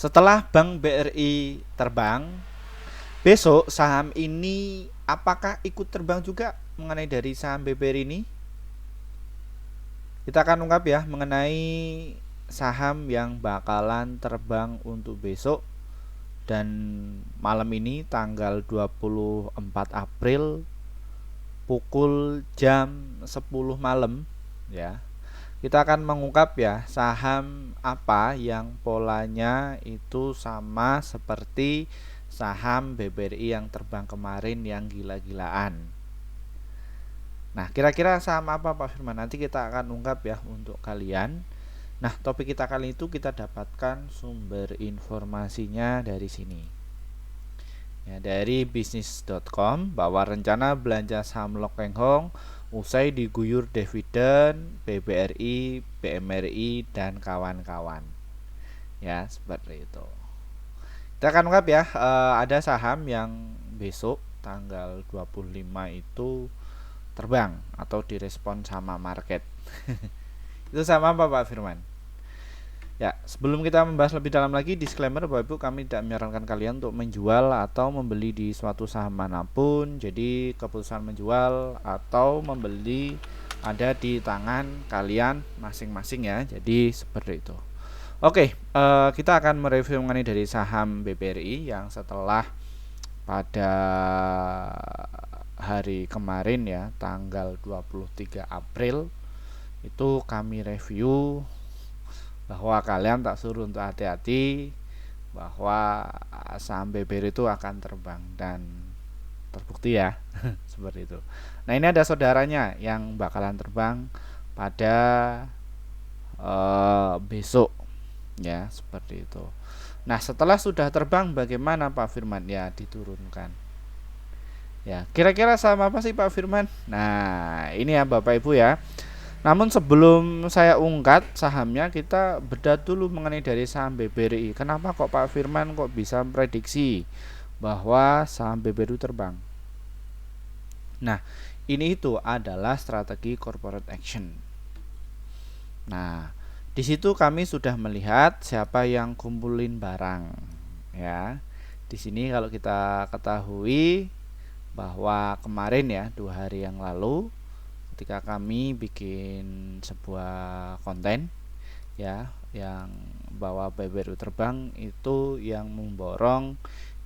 Setelah Bank BRI terbang, besok saham ini apakah ikut terbang juga mengenai dari saham BBRI ini? Kita akan ungkap ya mengenai saham yang bakalan terbang untuk besok dan malam ini tanggal 24 April pukul jam 10 malam ya. Kita akan mengungkap ya saham apa yang polanya itu sama seperti saham BBRI yang terbang kemarin yang gila-gilaan. Nah, kira-kira saham apa Pak Firman? Nanti kita akan ungkap ya untuk kalian. Nah, topik kita kali itu kita dapatkan sumber informasinya dari sini. Ya, dari bisnis.com bahwa rencana belanja saham Lok Keng Hong usai diguyur dividen BBRI, BMRI dan kawan-kawan. Ya, seperti itu. Kita akan ungkap ya, ada saham yang besok tanggal 25 itu terbang atau direspon sama market. Itu sama apa Pak Firman? Ya, sebelum kita membahas lebih dalam lagi, disclaimer Bapak Ibu, kami tidak menyarankan kalian untuk menjual atau membeli di suatu saham manapun. Jadi keputusan menjual atau membeli ada di tangan kalian masing-masing ya. Jadi seperti itu. Oke, kita akan mereview mengenai dari saham BBRI yang setelah pada hari kemarin ya, tanggal 23 April itu kami review bahwa kalian tak suruh untuk hati-hati bahwa saham BBRI itu akan terbang dan terbukti ya. Seperti itu. Nah, ini ada saudaranya yang bakalan terbang pada besok ya, seperti itu. Nah, setelah sudah terbang bagaimana Pak Firman? Ya, diturunkan. Ya, kira-kira sama apa sih Pak Firman? Nah, ini ya Bapak Ibu ya. Namun sebelum saya ungkap sahamnya, kita bedah dulu mengenai dari saham BBRI. Kenapa kok Pak Firman kok bisa prediksi bahwa saham BBRI terbang? Nah, ini itu adalah strategi corporate action. Nah, di situ kami sudah melihat siapa yang kumpulin barang ya. Di sini kalau kita ketahui bahwa kemarin ya 2 hari yang lalu ketika kami bikin sebuah konten ya yang bahwa BBRI terbang itu yang memborong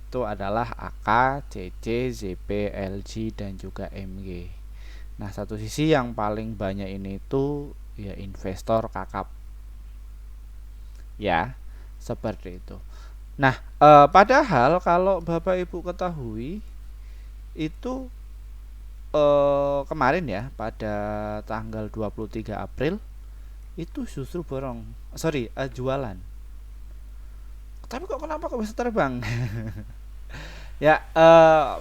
itu adalah AK, CC, ZP, LG dan juga MG. Nah, satu sisi yang paling banyak ini itu ya investor kakap. Ya, seperti itu. Nah, padahal kalau Bapak Ibu ketahui itu kemarin ya pada tanggal 23 April itu justru jualan. Tapi kenapa kok bisa terbang? Ya,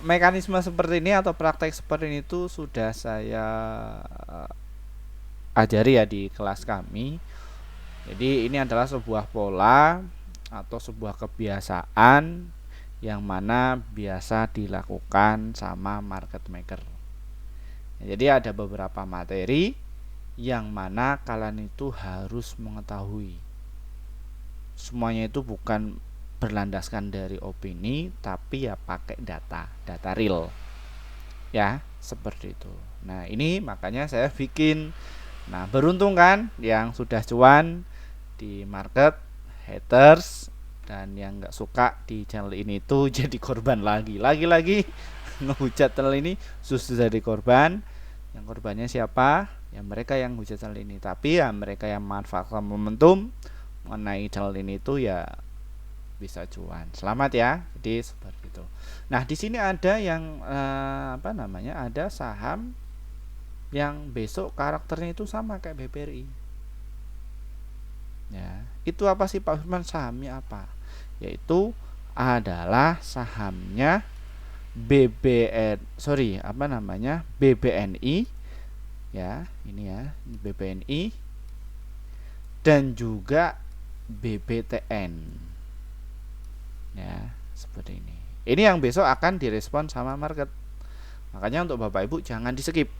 mekanisme seperti ini atau praktek seperti ini itu sudah saya ajari ya di kelas kami. Jadi ini adalah sebuah pola atau sebuah kebiasaan yang mana biasa dilakukan sama market maker. Jadi ada beberapa materi yang mana kalian itu harus mengetahui. Semuanya itu bukan berlandaskan dari opini, tapi ya pakai data real. Ya, seperti itu. Nah, ini makanya saya bikin. Nah, beruntung kan yang sudah cuan di market, haters dan yang nggak suka di channel ini tuh jadi korban lagi ngehujat channel ini justru jadi korban. Yang korbannya siapa? Ya mereka yang hujat channel ini. Tapi ya mereka yang manfaatkan momentum mengenai channel ini tuh ya bisa cuan. Selamat ya. Jadi seperti itu. Nah, di sini ada yang ada saham yang besok karakternya itu sama kayak BBRI. Ya, itu apa sih Pak Firman? Sahamnya apa? Yaitu adalah sahamnya BBNI ya, ini ya, BBNI dan juga BBTN. Ya, seperti ini. Ini yang besok akan direspon sama market. Makanya untuk Bapak Ibu jangan di-skip.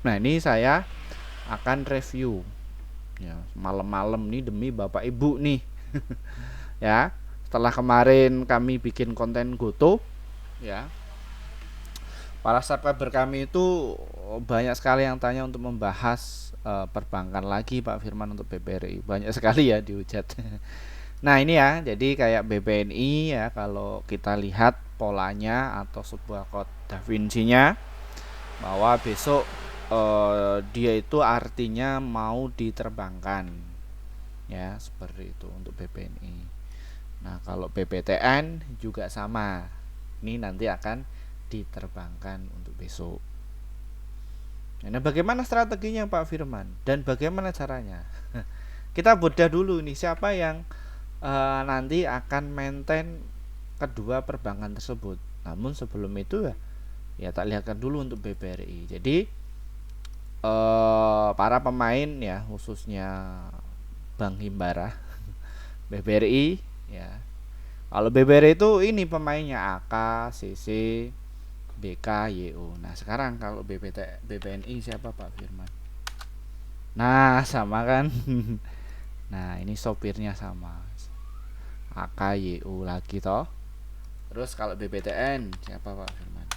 Nah, ini saya akan review ya malam-malam nih demi Bapak Ibu nih. Ya, setelah kemarin kami bikin konten GoTo ya, para subscriber kami itu banyak sekali yang tanya untuk membahas perbankan lagi Pak Firman untuk BBRI. Banyak sekali ya dihujat. Nah ini ya, jadi kayak BBNI ya, kalau kita lihat polanya atau sebuah kode Da Vinci-nya, bahwa besok dia itu artinya mau diterbangkan ya, seperti itu untuk BBNI. Nah kalau BBTN juga sama, ini nanti akan diterbangkan untuk besok. Nah bagaimana strateginya Pak Firman dan bagaimana caranya? Kita bedah dulu nih, siapa yang nanti akan maintain kedua perbankan tersebut. Namun sebelum itu ya tak lihatkan dulu untuk BBRI. Jadi para pemain ya, khususnya Bank Himbara, BBRI ya. Kalau BBRI itu ini pemainnya AK, CC, BK, YO. Nah sekarang kalau BBNI siapa Pak Firman? Nah sama kan. Nah ini sopirnya sama, AKYU lagi toh. Terus kalau BBTN siapa Pak Firman?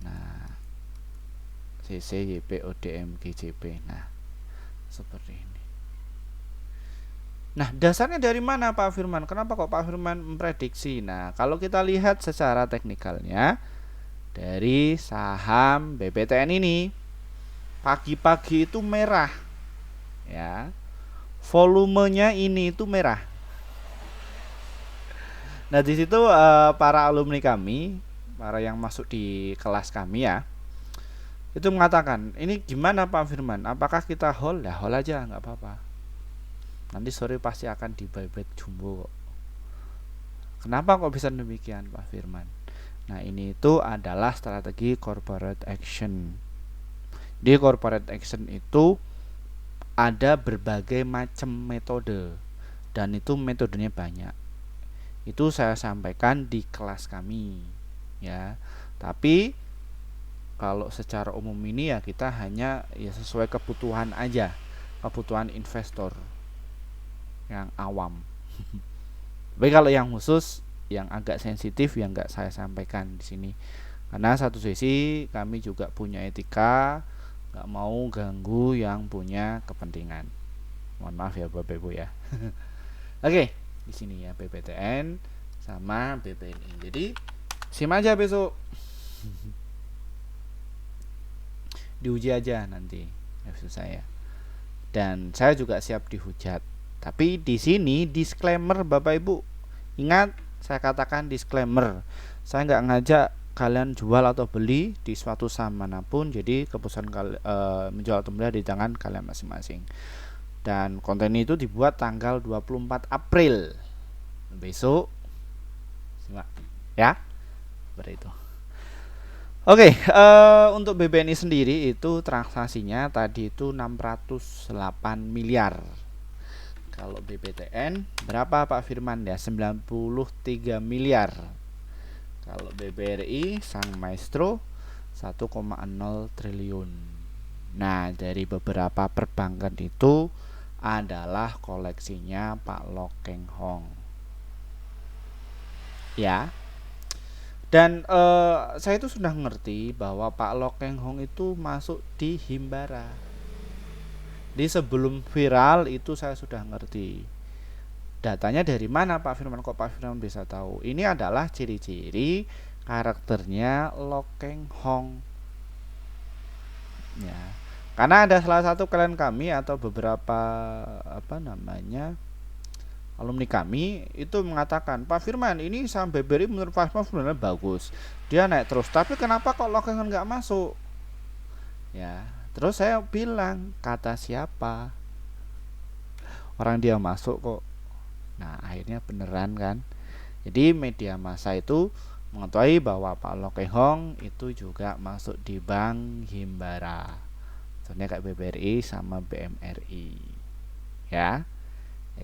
Nah CC, YP, ODM, GJP. Nah seperti ini. Nah dasarnya dari mana Pak Firman? Kenapa kok Pak Firman memprediksi? Nah kalau kita lihat secara teknikalnya dari saham BBTN ini, pagi-pagi itu merah ya, volumenya ini itu merah. Nah di situ para alumni kami, para yang masuk di kelas kami ya, itu mengatakan, ini gimana Pak Firman? Apakah kita hold? Ya hold aja, nggak apa-apa. Nanti sore pasti akan di buyback jumbo kok. Kenapa kok bisa demikian Pak Firman? Nah ini itu adalah strategi corporate action. Di corporate action itu ada berbagai macam metode, dan itu metodenya banyak. Itu saya sampaikan di kelas kami ya. Tapi kalau secara umum ini ya kita hanya ya sesuai kebutuhan aja, kebutuhan investor yang awam. Tapi kalau yang khusus, yang agak sensitif yang nggak saya sampaikan di sini, karena satu sisi kami juga punya etika, nggak mau ganggu yang punya kepentingan. Mohon maaf ya Bapak Ibu ya. Oke, di sini ya BBTN sama BBNI. Jadi simak aja besok. Diuji aja nanti episode saya. Dan saya juga siap dihujat. Tapi di sini disclaimer Bapak Ibu. Ingat, saya katakan disclaimer. Saya nggak ngajak kalian jual atau beli di suatu saham manapun. Jadi keputusan menjual atau beli di tangan kalian masing-masing. Dan konten itu dibuat tanggal 24 April besok. Simak ya, seperti itu. Oke, untuk BBNI sendiri itu transaksinya tadi itu 608 miliar. Kalau BBTN berapa Pak Firman ya? 93 miliar. Kalau BBRI sang maestro 1,0 triliun. Nah, dari beberapa perbankan itu adalah koleksinya Pak Loh Keng Hong ya. Dan saya itu sudah ngerti bahwa Pak Loh Keng Hong itu masuk di Himbara. Di sebelum viral itu saya sudah ngerti. Datanya dari mana Pak Firman? Kok Pak Firman bisa tahu? Ini adalah ciri-ciri karakternya Loh Keng Hong ya. Karena ada salah satu klien kami atau beberapa alumni kami itu mengatakan, Pak Firman ini saham BBRI menurut Pak Firman sebenarnya bagus, dia naik terus, tapi kenapa kok Loh Keng Hong nggak masuk ya. Terus saya bilang, kata siapa, orang dia masuk kok. Nah akhirnya beneran kan. Jadi media massa itu mengetahui bahwa Pak Loh Keng Hong itu juga masuk di Bank Himbara, contohnya kayak BBRI sama BMRI ya,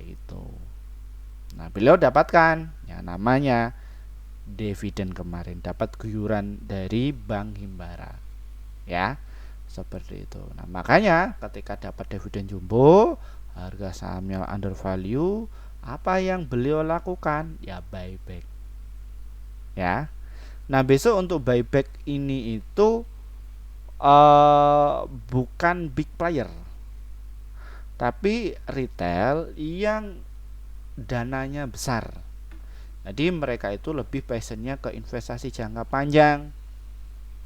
itu. Nah beliau dapatkan yang namanya dividen kemarin, dapat guyuran dari Bank Himbara ya, seperti itu. Nah makanya ketika dapat dividen jumbo, harga sahamnya under value, Apa yang beliau lakukan? Ya buyback. Ya. Nah, besok untuk buyback ini itu bukan big player, tapi retail yang dananya besar. Jadi mereka itu lebih passionnya ke investasi jangka panjang.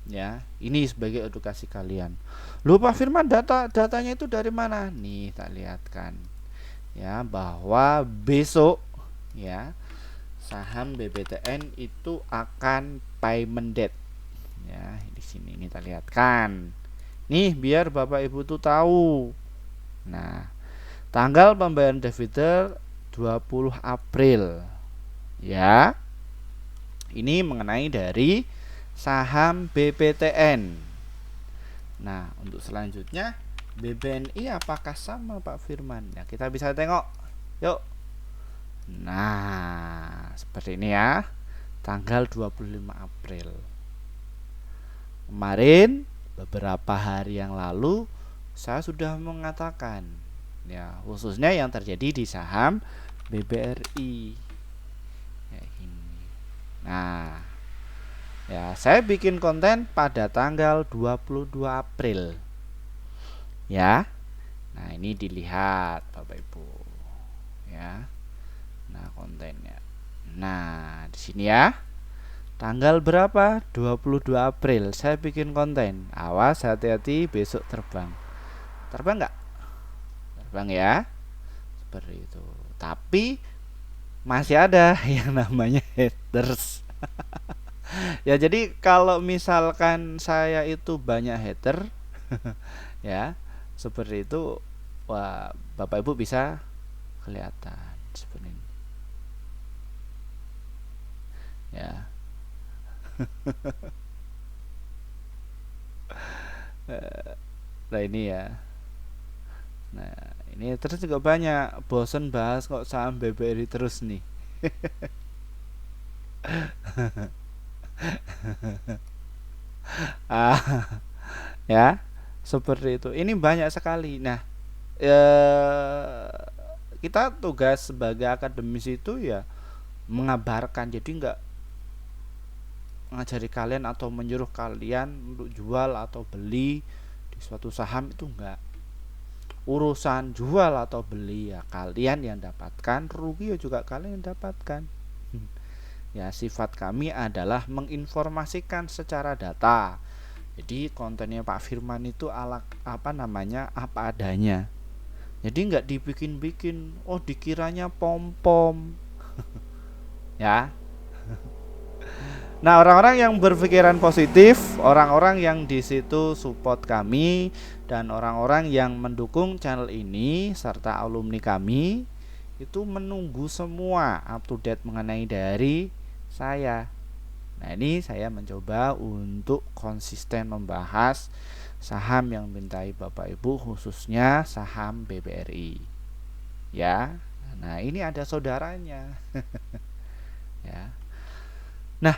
Ya, ini sebagai edukasi kalian. Lupa Firman, datanya itu dari mana? Nih, tak lihatkan. Ya, bahwa besok ya saham BBTN itu akan payment date. Ya, di sini ini kita lihatkan. Nih, biar Bapak Ibu tuh tahu. Nah, tanggal pembayaran dividen 20 April. Ya. Ini mengenai dari saham BBTN. Nah, untuk selanjutnya BBNI apakah sama Pak Firman? Ya, kita bisa tengok. Yuk. Nah, seperti ini ya. Tanggal 25 April. Kemarin beberapa hari yang lalu saya sudah mengatakan ya, khususnya yang terjadi di saham BBRI. Ya, ini. Nah, ya, saya bikin konten pada tanggal 22 April. Ya. Nah, ini dilihat Bapak Ibu. Ya. Nah, kontennya. Nah, di sini ya. Tanggal berapa? 22 April. Saya bikin konten. Awas, hati-hati besok terbang. Terbang nggak? Terbang ya. Seperti itu. Tapi masih ada yang namanya haters. Ya, jadi kalau misalkan saya itu banyak hater ya, seperti itu, wah, Bapak Ibu bisa kelihatan seperti ini. Ya. Nah, ini ya. Nah, ini terus juga banyak. Bosen bahas kok saham BBRI terus nih. Ah, ya. Seperti itu. Ini banyak sekali. Nah, kita tugas sebagai akademisi itu ya mengabarkan, jadi nggak ngajari kalian atau menyuruh kalian untuk jual atau beli di suatu saham, itu enggak. Urusan jual atau beli ya kalian yang dapatkan, rugi ya juga kalian yang dapatkan. Ya, sifat kami adalah menginformasikan secara data. Jadi kontennya Pak Firman itu apa adanya. Jadi nggak dibikin-bikin, oh dikiranya pom-pom. Ya. Nah, orang-orang yang berpikiran positif, orang-orang yang di situ support kami, dan orang-orang yang mendukung channel ini serta alumni kami itu menunggu semua up to date mengenai dari saya. Nah, ini saya mencoba untuk konsisten membahas saham yang mintai Bapak Ibu, khususnya saham BBRI. Ya. Nah, ini ada saudaranya. Ya. Nah,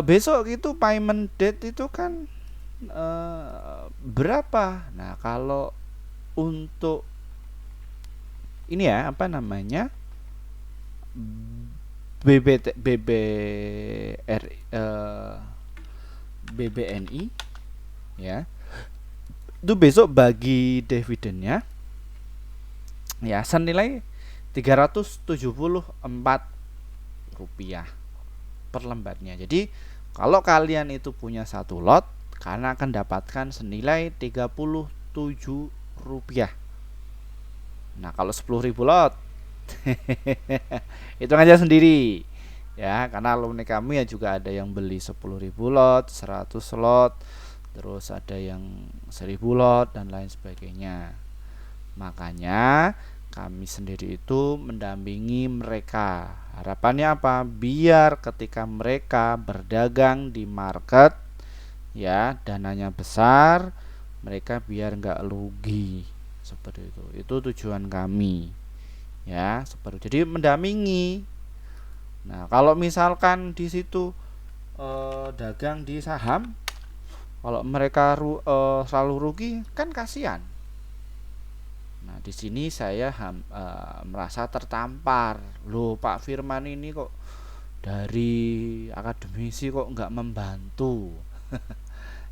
besok itu payment date itu kan berapa? Nah, kalau untuk ini ya, BBNI ya. Itu besok bagi dividennya ya senilai Rp374 per lembarnya. Jadi kalau kalian itu punya satu lot, kalian akan dapatkan senilai Rp37. Nah, kalau 10.000 lot hitung aja sendiri ya, karena alumni kami ya juga ada yang beli 10.000 lot, 100 lot, terus ada yang 1.000 lot dan lain sebagainya. Makanya kami sendiri itu mendampingi mereka. Harapannya apa? Biar ketika mereka berdagang di market ya, dananya besar, mereka biar nggak rugi. Seperti itu tujuan kami ya, seperti jadi mendampingi. Nah, kalau misalkan di situ dagang di saham, kalau mereka selalu rugi kan kasihan. Nah, Nah, di sini saya merasa tertampar. Loh, Pak Firman ini kok dari akademisi kok nggak membantu.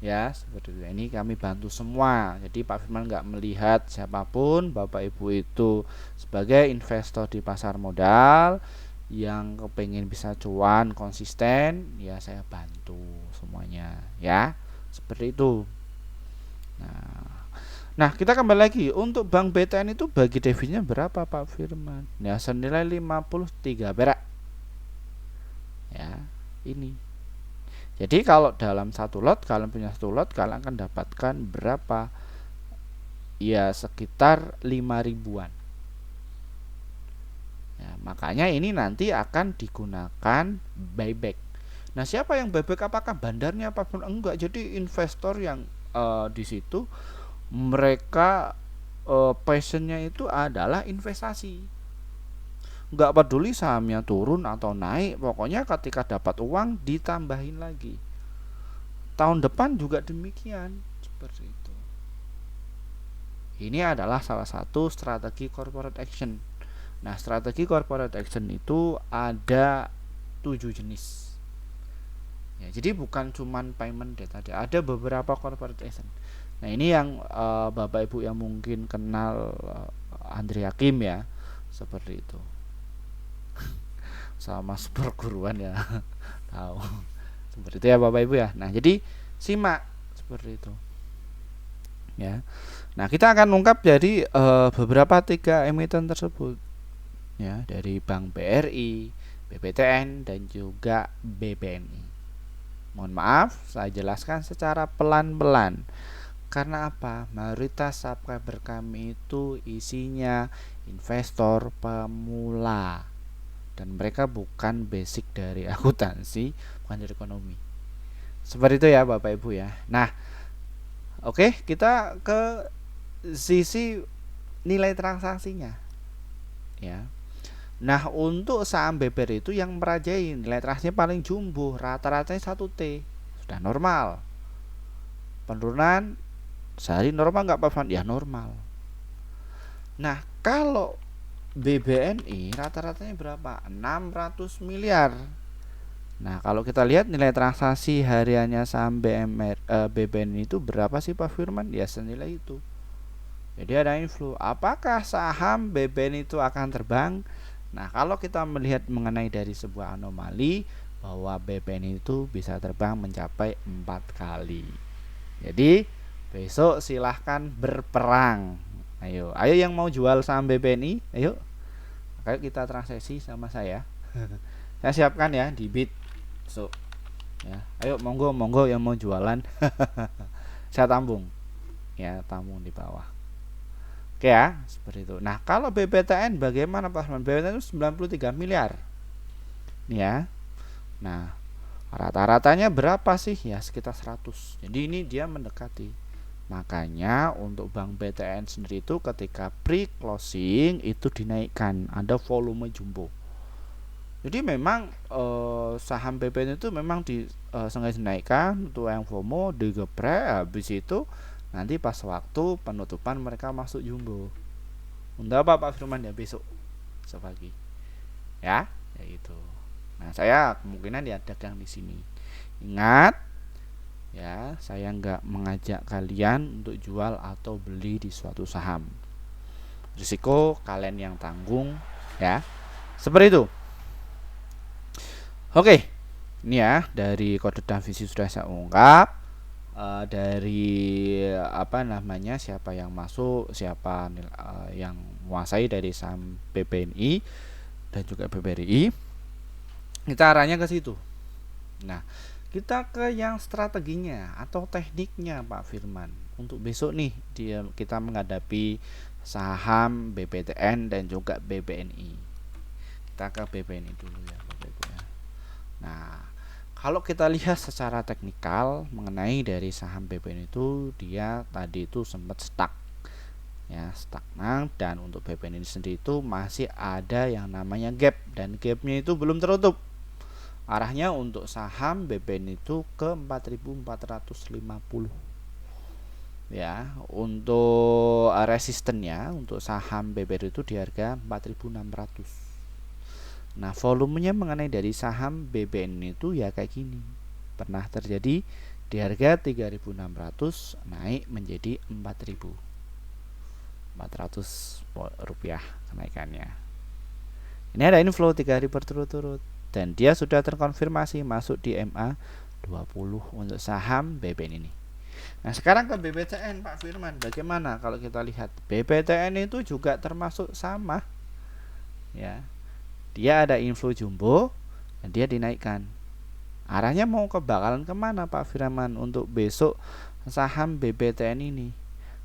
Ya, seperti itu. Ini kami bantu semua. Jadi Pak Firman nggak melihat siapapun, Bapak Ibu itu sebagai investor di pasar modal yang kepengen bisa cuan konsisten, ya saya bantu semuanya, ya. Seperti itu. Nah, kita kembali lagi untuk Bank BTN itu bagi divisinya berapa Pak Firman? Ya, senilai 53 perak. Ya, ini. Jadi kalau dalam satu lot, kalian punya satu lot, kalian akan dapatkan berapa? Ya, sekitar 5 ribuan. Ya, makanya ini nanti akan digunakan buyback. Nah, siapa yang buyback? Apakah bandarnya apa? Enggak. Jadi investor yang di situ mereka passionnya itu adalah investasi. Nggak peduli sahamnya turun atau naik, pokoknya ketika dapat uang ditambahin lagi. Tahun depan juga demikian, seperti itu. Ini adalah salah satu strategi corporate action. Nah, strategi corporate action itu ada 7 jenis. Ya, jadi bukan cuman payment date, ada beberapa corporate action. Nah, ini yang Bapak Ibu yang mungkin kenal Andri Hakim ya, seperti itu. Sama perguruan ya, tahu. Seperti itu ya Bapak Ibu ya. Nah, jadi simak seperti itu. Ya. Nah, kita akan ungkap dari beberapa 3 emiten tersebut. Ya, dari Bank BRI, BBTN dan juga BBNI. Mohon maaf, saya jelaskan secara pelan-pelan. Karena apa? Mayoritas subscriber kami itu isinya investor pemula dan mereka bukan basic dari akuntansi, bukan dari ekonomi. Seperti itu ya Bapak Ibu ya. Nah, oke, kita ke sisi nilai transaksinya. Ya. Nah, untuk saham BBR itu yang merajai nilai transaksinya paling jumbo, rata-ratanya 1T. Sudah normal. Penurunan sehari normal nggak Pak? Ya normal. Nah, kalau BBNI rata-ratanya berapa? 600 miliar. Nah, kalau kita lihat nilai transaksi hariannya saham BBNI itu berapa sih Pak Firman? Ya senilai itu. Jadi ada inflow. Apakah saham BBNI itu akan terbang? Nah, kalau kita melihat mengenai dari sebuah anomali bahwa BBNI itu bisa terbang mencapai 4 kali. Jadi besok silahkan berperang. Ayo yang mau jual saham BBNI, ayo kita transaksi sama saya. Saya siapkan ya di bit. So, ya, ayo monggo yang mau jualan. Saya tambung. Ya, tambung di bawah. Oke ya, seperti itu. Nah, kalau BBTN bagaimana Pak? BBTN itu 93 miliar. Nih ya. Nah, rata-ratanya berapa sih? Ya, sekitar 100. Jadi ini dia mendekati. Makanya untuk Bank BTN sendiri itu ketika pre-closing itu dinaikkan, ada volume jumbo. Jadi memang saham BPN itu memang sengaja dinaikkan untuk yang FOMO digeprek, habis itu nanti pas waktu penutupan mereka masuk jumbo. Untuk apa Pak Firman ya besok pagi. Ya itu. Nah, saya kemungkinan ya dagang di sini. Ingat ya, saya nggak mengajak kalian untuk jual atau beli di suatu saham. Risiko kalian yang tanggung ya. Seperti itu. Oke. Ini ya dari kode dan visi sudah saya ungkap. Dari siapa yang masuk, siapa yang menguasai dari saham BBNI dan juga BBRI. Kita arahnya ke situ. Nah, kita ke yang strateginya atau tekniknya Pak Firman. Untuk besok nih kita menghadapi saham BBTN dan juga BBNI. Kita ke BBNI dulu ya Bapak Ibu ya. Nah, kalau kita lihat secara teknikal mengenai dari saham BBNI itu dia tadi itu sempat stuck. Ya, stagnan, dan untuk BBNI sendiri itu masih ada yang namanya gap dan gapnya itu belum tertutup. Arahnya untuk saham BBN itu ke 4.450. ya. Untuk resistennya untuk saham BBRI itu di harga 4.600. Nah, volumenya mengenai dari saham BBN itu ya kayak gini. Pernah terjadi di harga 3.600 naik menjadi 4.400 rupiah kenaikannya. Ini ada inflow 3 hari berturut-turut dan dia sudah terkonfirmasi masuk di MA 20 untuk saham BBN ini. Nah, sekarang ke BBTN Pak Firman. Bagaimana kalau kita lihat BBTN itu juga termasuk sama ya. Dia ada inflow jumbo dan dia dinaikkan. Arahnya mau bakalan kemana Pak Firman untuk besok saham BBTN ini?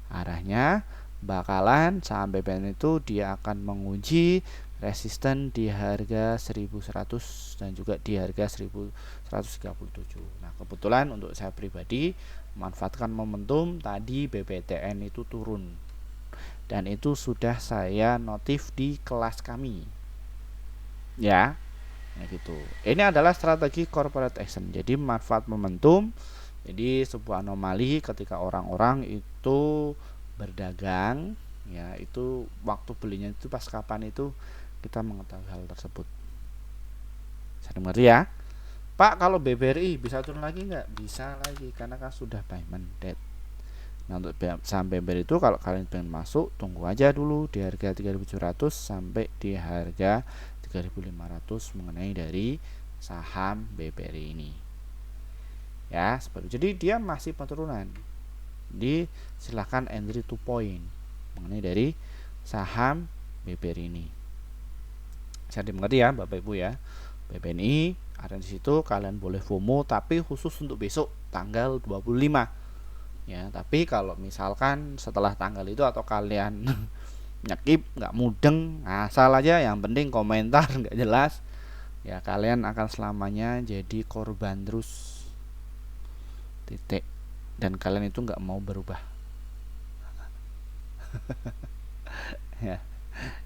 Arahnya bakalan saham BBTN itu dia akan menguji resisten di harga 1100 dan juga di harga 1137. Nah, kebetulan untuk saya pribadi memanfaatkan momentum tadi BBTN itu turun. Dan itu sudah saya notif di kelas kami. Ya. Nah, gitu. Ini adalah strategi corporate action. Jadi manfaat momentum. Jadi sebuah anomali ketika orang-orang itu berdagang, ya itu waktu belinya itu pas kapan itu kita mengetahui hal tersebut. Saya mengerti ya. Pak, kalau BBRI bisa turun lagi nggak? Bisa lagi karena kan sudah buy mandate. Nah, untuk saham BBRI itu kalau kalian pengen masuk, tunggu aja dulu di harga 3.700 sampai di harga 3.500 mengenai dari saham BBRI ini. Ya, seperti itu. Jadi dia masih penurunan. Di silahkan entry to point mengenai dari saham BBRI ini. Saya dimengerti ya Bapak Ibu ya. BBNI ada di situ, kalian boleh FOMO tapi khusus untuk besok tanggal 25. Ya, tapi kalau misalkan setelah tanggal itu atau kalian nyekip nggak mudeng, asal aja yang penting komentar nggak jelas, ya kalian akan selamanya jadi korban terus. Titik. Dan kalian itu nggak mau berubah.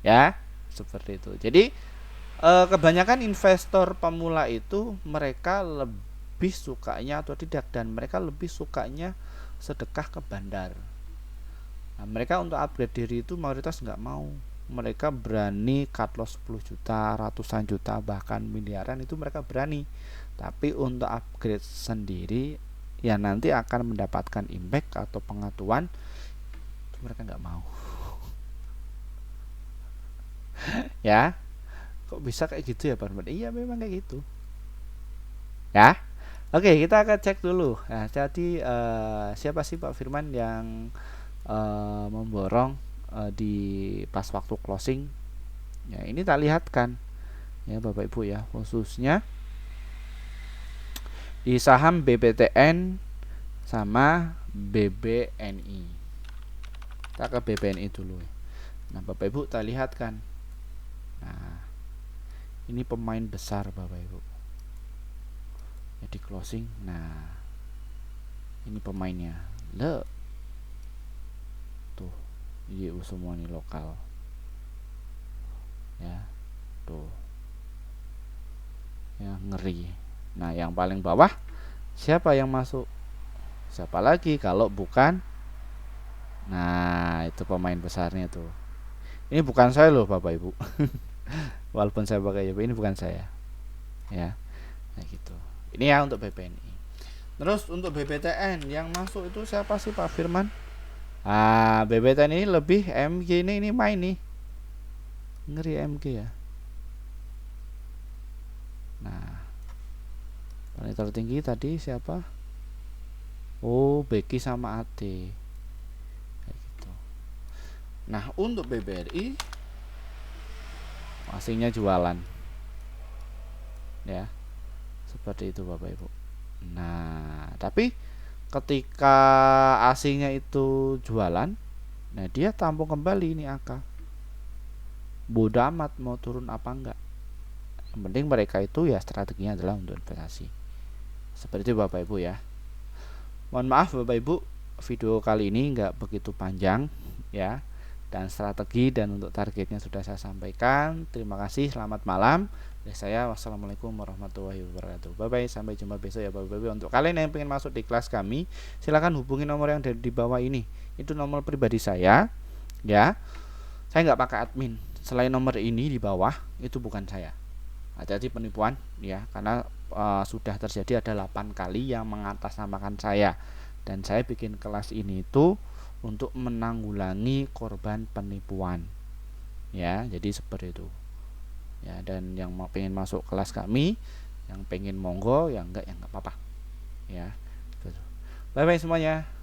ya seperti itu. Jadi kebanyakan investor pemula itu mereka lebih sukanya atau tidak, dan mereka lebih sukanya sedekah ke bandar. Nah, mereka untuk upgrade diri itu mayoritas nggak mau. Mereka berani cut loss 10 juta, ratusan juta, bahkan miliaran itu mereka berani. Tapi untuk upgrade sendiri yang nanti akan mendapatkan impact atau pengetahuan itu mereka nggak mau. Ya, kok bisa kayak gitu ya Pak Firman? Iya memang kayak gitu. Ya, oke kita akan cek dulu. Nah, jadi siapa sih Pak Firman yang memborong di pas waktu closing? Ya ini tak lihatkan ya Bapak Ibu ya, khususnya di saham BBTN sama BBNI. Kita ke BBNI dulu. Nah Bapak Ibu tak lihatkan. Nah ini pemain besar Bapak Ibu. Jadi closing. Nah ini pemainnya. Le. Tuh. YU semua nih lokal. Ya. Tuh. Ya ngeri. Nah yang paling bawah siapa yang masuk? Siapa lagi kalau bukan? Nah itu pemain besarnya tuh. Ini bukan saya loh Bapak Ibu. Walaupun saya pakai YB, ini bukan saya. Ya. Nah gitu. Ini ya untuk BBNI. Terus untuk BBTN yang masuk itu siapa sih Pak Firman? BBTN ini lebih MG ini main nih. Ngeri MG ya. Nah, paling tertinggi tadi siapa? Oh, Becky sama AT. Kayak gitu. Nah, untuk BBRI asingnya jualan. Ya. Seperti itu Bapak Ibu. Nah, tapi ketika asingnya itu jualan, nah dia tampung kembali ini angka. Bodo amat mau turun apa enggak. Yang penting mereka itu ya strateginya adalah untuk investasi. Seperti itu Bapak Ibu ya. Mohon maaf Bapak Ibu, video kali ini enggak begitu panjang ya. dan strategi, dan untuk targetnya sudah saya sampaikan. Terima kasih, selamat malam. Dari saya, wassalamualaikum warahmatullahi wabarakatuh. Bye bye, sampai jumpa besok ya Bapak-Ibu. Untuk kalian yang ingin masuk di kelas kami, silakan hubungi nomor yang ada di bawah ini. Itu nomor pribadi saya, ya. Saya nggak pakai admin. Selain nomor ini di bawah, itu bukan saya. Hati-hati penipuan, ya, karena sudah terjadi ada 8 kali yang mengatasnamakan saya, dan saya bikin kelas ini itu untuk menanggulangi korban penipuan, ya. Jadi seperti itu, ya. Dan yang mau pengen masuk kelas kami, yang pengen monggo, yang enggak ya enggak apa-apa, ya. Bye bye semuanya.